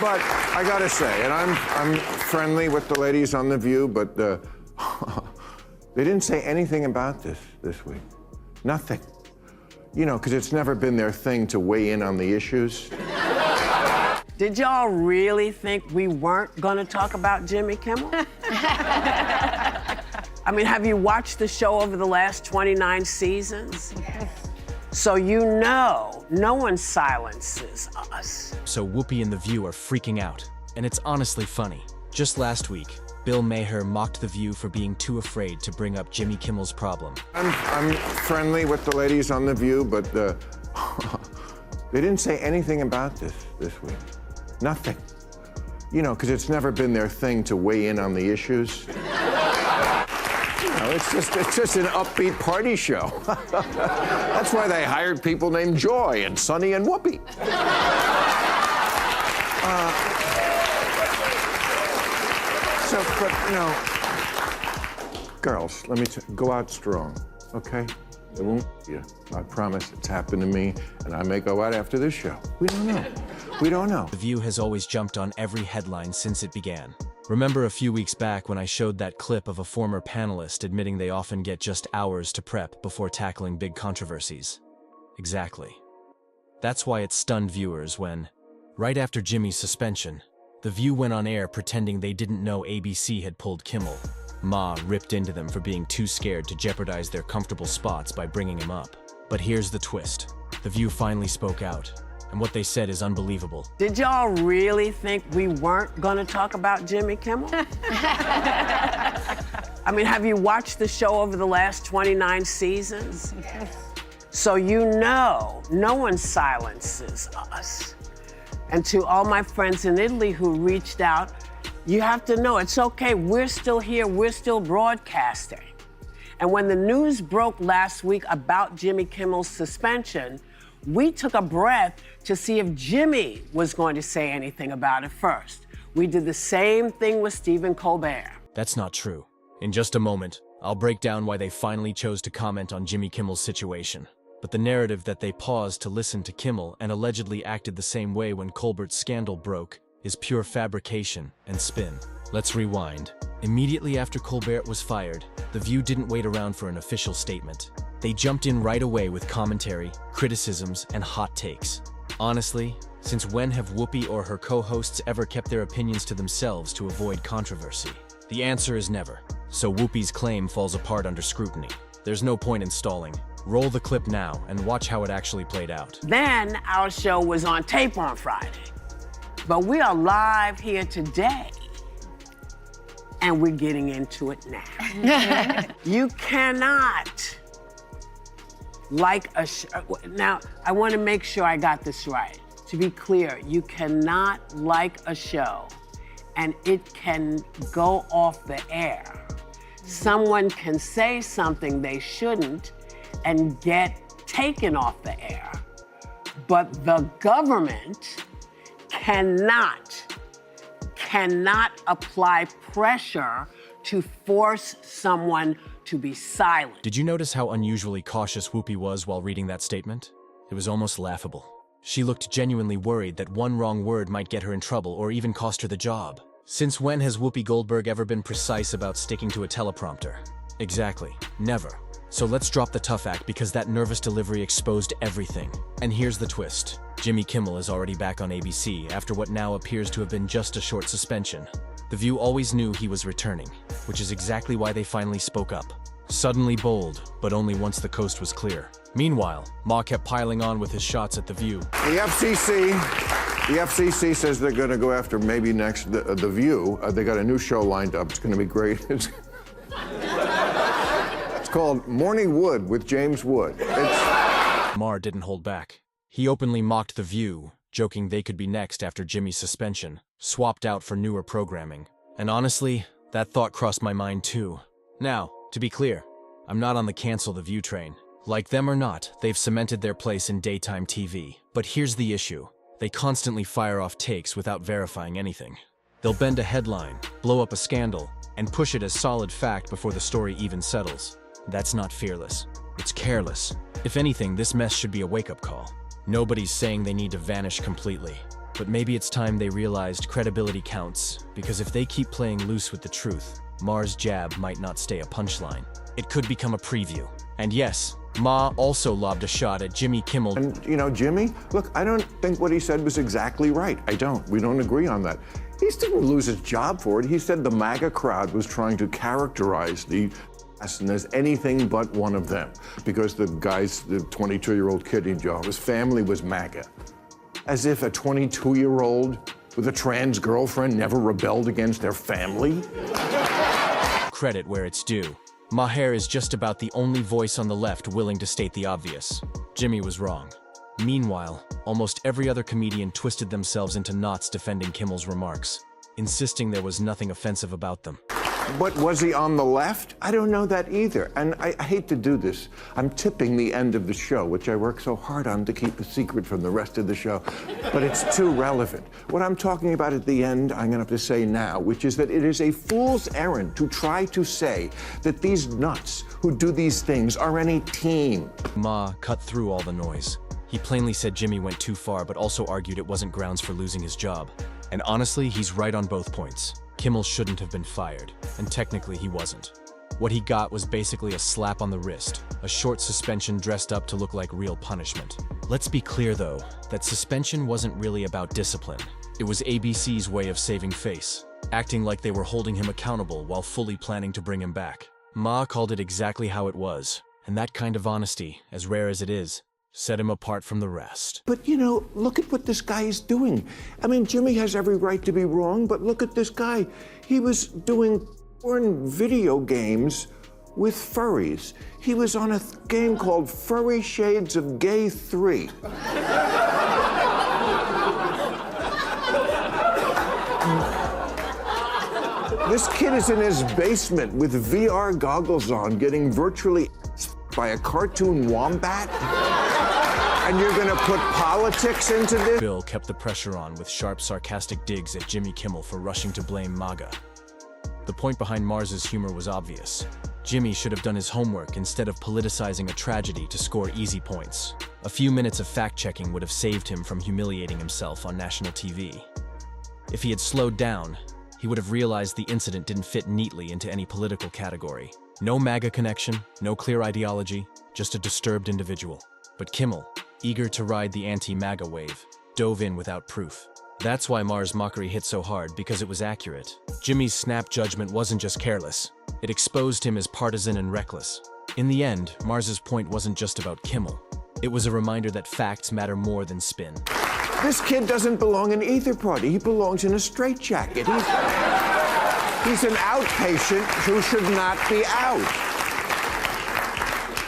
But I gotta say, and I'm friendly with the ladies on The View, but they didn't say anything about this week. Nothing. You know, because it's never been their thing to weigh in on the issues. Did y'all really think we weren't gonna talk about Jimmy Kimmel? I mean, have you watched the show over the last 29 seasons? So you know, no one silences us. So Whoopi and The View are freaking out, and it's honestly funny. Just last week, Bill Maher mocked The View for being too afraid to bring up Jimmy Kimmel's problem. I'm friendly with the ladies on The View, but they didn't say anything about this week. Nothing. You know, because it's never been their thing to weigh in on the issues. You know, it's just an upbeat party show. That's why they hired people named Joy and Sonny and Whoopi. But you know, girls, let me go out strong, okay? It won't you. I promise. It's happened to me, and I may go out after this show. We don't know. We don't know. The View has always jumped on every headline since it began. Remember a few weeks back when I showed that clip of a former panelist admitting they often get just hours to prep before tackling big controversies? Exactly. That's why it stunned viewers when, right after Jimmy's suspension, The View went on air pretending they didn't know ABC had pulled Kimmel. Ma ripped into them for being too scared to jeopardize their comfortable spots by bringing him up. But here's the twist. The View finally spoke out, and what they said is unbelievable. Did y'all really think we weren't gonna talk about Jimmy Kimmel? I mean, have you watched the show over the last 29 seasons? So you know, no one silences us. And to all my friends in Italy who reached out, you have to know, it's okay, we're still here, we're still broadcasting. And when the news broke last week about Jimmy Kimmel's suspension, we took a breath to see if Jimmy was going to say anything about it first. We did the same thing with Stephen Colbert. That's not true. In just a moment, I'll break down why they finally chose to comment on Jimmy Kimmel's situation. But the narrative that they paused to listen to Kimmel and allegedly acted the same way when Colbert's scandal broke is pure fabrication and spin. Let's rewind. Immediately after Colbert was fired, The View didn't wait around for an official statement. They jumped in right away with commentary, criticisms, and hot takes. Honestly, since when have Whoopi or her co-hosts ever kept their opinions to themselves to avoid controversy? The answer is never. So Whoopi's claim falls apart under scrutiny. There's no point in stalling. Roll the clip now and watch how it actually played out. Then our show was on tape on Friday. But we are live here today, and we're getting into it now. You cannot like a show. Now, I want to make sure I got this right. To be clear, you cannot like a show and it can go off the air. Someone can say something they shouldn't and get taken off the air, but the government cannot apply pressure to force someone to be silent. Did you notice how unusually cautious Whoopi was while reading that statement? It was almost laughable. She looked genuinely worried that one wrong word might get her in trouble or even cost her the job. Since when has Whoopi Goldberg ever been precise about sticking to a teleprompter? Exactly, never. So let's drop the tough act because that nervous delivery exposed everything. And here's the twist. Jimmy Kimmel is already back on ABC after what now appears to have been just a short suspension. The View always knew he was returning, which is exactly why they finally spoke up. Suddenly bold, but only once the coast was clear. Meanwhile, Ma kept piling on with his shots at The View. The FCC says they're going to go after maybe next The View. They got a new show lined up. It's going to be great. It's called Morning Wood with James Wood. Maher didn't hold back. He openly mocked The View, joking they could be next after Jimmy's suspension, swapped out for newer programming. And honestly, that thought crossed my mind too. Now, to be clear, I'm not on the cancel The View train. Like them or not, they've cemented their place in daytime TV. But here's the issue. They constantly fire off takes without verifying anything. They'll bend a headline, blow up a scandal, and push it as solid fact before the story even settles. That's not fearless. It's careless. If anything, this mess should be a wake-up call. Nobody's saying they need to vanish completely. But maybe it's time they realized credibility counts, because if they keep playing loose with the truth, Maher's jab might not stay a punchline. It could become a preview. And yes, Ma also lobbed a shot at Jimmy Kimmel. And, you know, Jimmy, look, I don't think what he said was exactly right. I don't. We don't agree on that. He didn't lose his job for it. He said the MAGA crowd was trying to characterize the and as anything but one of them, because the 22-year-old kid, his family was MAGA. As if a 22-year-old with a trans girlfriend never rebelled against their family. Credit where it's due. Maher is just about the only voice on the left willing to state the obvious. Jimmy was wrong. Meanwhile, almost every other comedian twisted themselves into knots defending Kimmel's remarks, insisting there was nothing offensive about them. But was he on the left? I don't know that either. And I hate to do this. I'm tipping the end of the show, which I work so hard on to keep a secret from the rest of the show. But it's too relevant. What I'm talking about at the end, I'm going to have to say now, which is that it is a fool's errand to try to say that these nuts who do these things are any team. Ma cut through all the noise. He plainly said Jimmy went too far, but also argued it wasn't grounds for losing his job. And honestly, he's right on both points. Kimmel shouldn't have been fired, and technically he wasn't. What he got was basically a slap on the wrist, a short suspension dressed up to look like real punishment. Let's be clear though, that suspension wasn't really about discipline. It was ABC's way of saving face, acting like they were holding him accountable while fully planning to bring him back. Ma called it exactly how it was, and that kind of honesty, as rare as it is, set him apart from the rest. But, you know, look at what this guy is doing. I mean, Jimmy has every right to be wrong, but look at this guy. He was doing porn video games with furries. He was on a game called Furry Shades of Gay 3. This kid is in his basement with VR goggles on, getting virtually by a cartoon wombat. And you're gonna put politics into this? Bill kept the pressure on with sharp, sarcastic digs at Jimmy Kimmel for rushing to blame MAGA. The point behind Mars's humor was obvious. Jimmy should have done his homework instead of politicizing a tragedy to score easy points. A few minutes of fact-checking would have saved him from humiliating himself on national TV. If he had slowed down, he would have realized the incident didn't fit neatly into any political category. No MAGA connection, no clear ideology, just a disturbed individual. But Kimmel, eager to ride the anti-MAGA wave, dove in without proof. That's why Maher's mockery hit so hard, because it was accurate. Jimmy's snap judgment wasn't just careless. It exposed him as partisan and reckless. In the end, Mars's point wasn't just about Kimmel. It was a reminder that facts matter more than spin. This kid doesn't belong in either party. He belongs in a straitjacket. He's an outpatient who should not be out.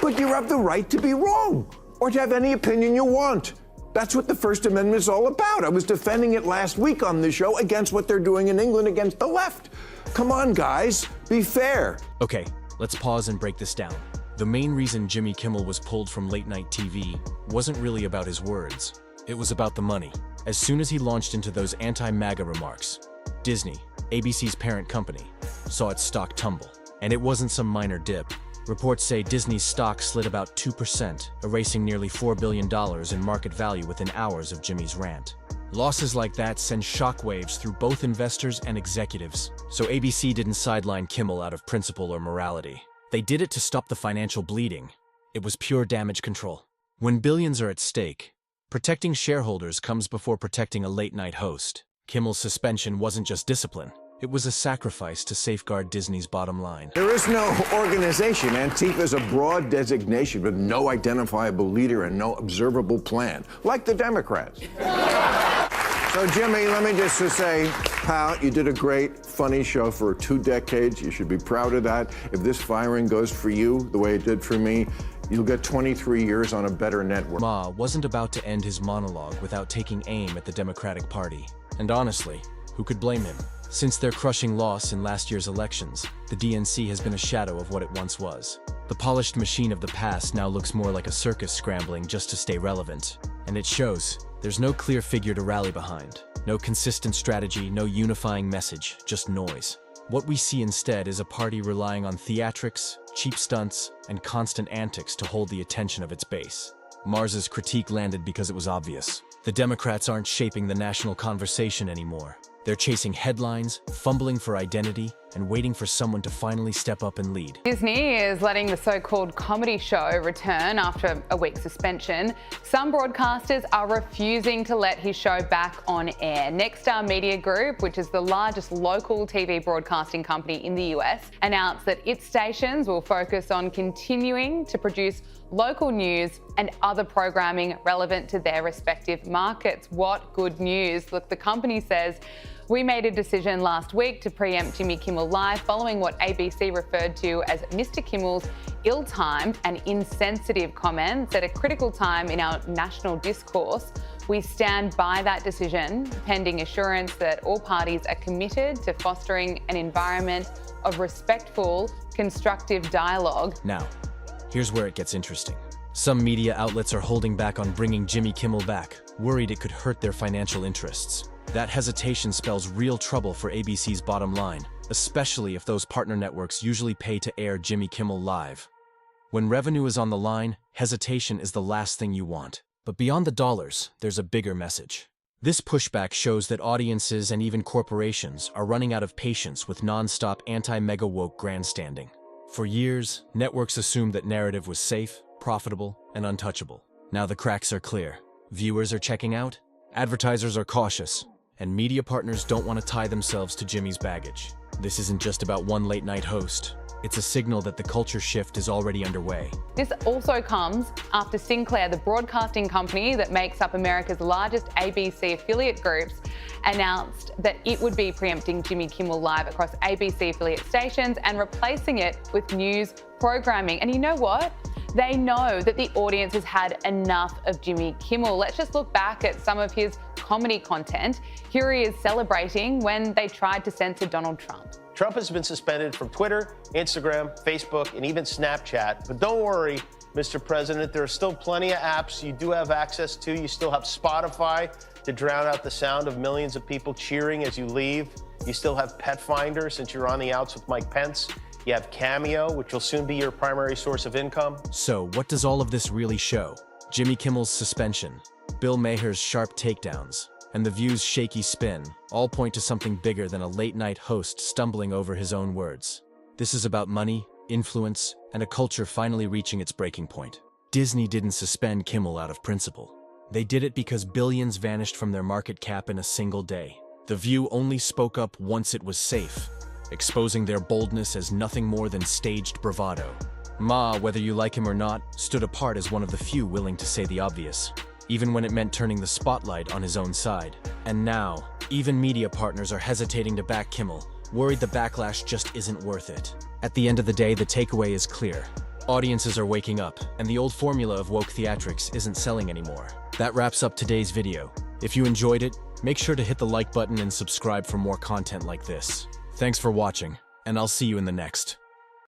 But you have the right to be wrong, or to have any opinion you want. That's what the First Amendment is all about. I was defending it last week on this show against what they're doing in England against the left. Come on, guys, be fair. Okay, let's pause and break this down. The main reason Jimmy Kimmel was pulled from late-night TV wasn't really about his words. It was about the money. As soon as he launched into those anti-MAGA remarks, Disney, ABC's parent company, saw its stock tumble. And it wasn't some minor dip. Reports say Disney's stock slid about 2%, erasing nearly $4 billion in market value within hours of Jimmy's rant. Losses like that send shockwaves through both investors and executives. So ABC didn't sideline Kimmel out of principle or morality. They did it to stop the financial bleeding. It was pure damage control. When billions are at stake, protecting shareholders comes before protecting a late-night host. Kimmel's suspension wasn't just discipline. It was a sacrifice to safeguard Disney's bottom line. There is no organization. Antifa is a broad designation with no identifiable leader and no observable plan, like the Democrats. So, Jimmy, let me just say, pal, you did a great, funny show for 2 decades. You should be proud of that. If this firing goes for you the way it did for me, you'll get 23 years on a better network. Ma wasn't about to end his monologue without taking aim at the Democratic Party. And honestly, who could blame him? Since their crushing loss in last year's elections, the DNC has been a shadow of what it once was. The polished machine of the past now looks more like a circus scrambling just to stay relevant. And it shows. There's no clear figure to rally behind. No consistent strategy, no unifying message, just noise. What we see instead is a party relying on theatrics, cheap stunts, and constant antics to hold the attention of its base. Mars's critique landed because it was obvious. The Democrats aren't shaping the national conversation anymore. They're chasing headlines, fumbling for identity, and waiting for someone to finally step up and lead. Disney is letting the so-called comedy show return after a week's suspension. Some broadcasters are refusing to let his show back on air. Nexstar Media Group, which is the largest local TV broadcasting company in the US, announced that its stations will focus on continuing to produce local news and other programming relevant to their respective markets. What good news. Look, the company says, we made a decision last week to preempt Jimmy Kimmel Live following what ABC referred to as Mr. Kimmel's ill-timed and insensitive comments at a critical time in our national discourse. We stand by that decision, pending assurance that all parties are committed to fostering an environment of respectful, constructive dialogue. Now, here's where it gets interesting. Some media outlets are holding back on bringing Jimmy Kimmel back, worried it could hurt their financial interests. That hesitation spells real trouble for ABC's bottom line, especially if those partner networks usually pay to air Jimmy Kimmel Live. When revenue is on the line, hesitation is the last thing you want. But beyond the dollars, there's a bigger message. This pushback shows that audiences and even corporations are running out of patience with non-stop anti-mega woke grandstanding. For years, networks assumed that narrative was safe, profitable, and untouchable. Now the cracks are clear. Viewers are checking out, advertisers are cautious, and media partners don't want to tie themselves to Jimmy's baggage. This isn't just about one late-night host. It's a signal that the culture shift is already underway. This also comes after Sinclair, the broadcasting company that makes up America's largest ABC affiliate groups, announced that it would be preempting Jimmy Kimmel Live across ABC affiliate stations and replacing it with news programming. And you know what? They know that the audience has had enough of Jimmy Kimmel. Let's just look back at some of his comedy content. Here he is celebrating when they tried to censor Donald Trump. Trump has been suspended from Twitter, Instagram, Facebook, and even Snapchat. But don't worry, Mr. President, there are still plenty of apps you do have access to. You still have Spotify to drown out the sound of millions of people cheering as you leave. You still have Pet Finder since you're on the outs with Mike Pence. You have Cameo, which will soon be your primary source of income. So, what does all of this really show? Jimmy Kimmel's suspension, Bill Maher's sharp takedowns, and The View's shaky spin all point to something bigger than a late-night host stumbling over his own words. This is about money, influence, and a culture finally reaching its breaking point. Disney didn't suspend Kimmel out of principle. They did it because billions vanished from their market cap in a single day. The View only spoke up once it was safe, exposing their boldness as nothing more than staged bravado. Ma, whether you like him or not, stood apart as one of the few willing to say the obvious, even when it meant turning the spotlight on his own side. And now, even media partners are hesitating to back Kimmel, worried the backlash just isn't worth it. At the end of the day, the takeaway is clear. Audiences are waking up, and the old formula of woke theatrics isn't selling anymore. That wraps up today's video. If you enjoyed it, make sure to hit the like button and subscribe for more content like this. Thanks for watching, and I'll see you in the next.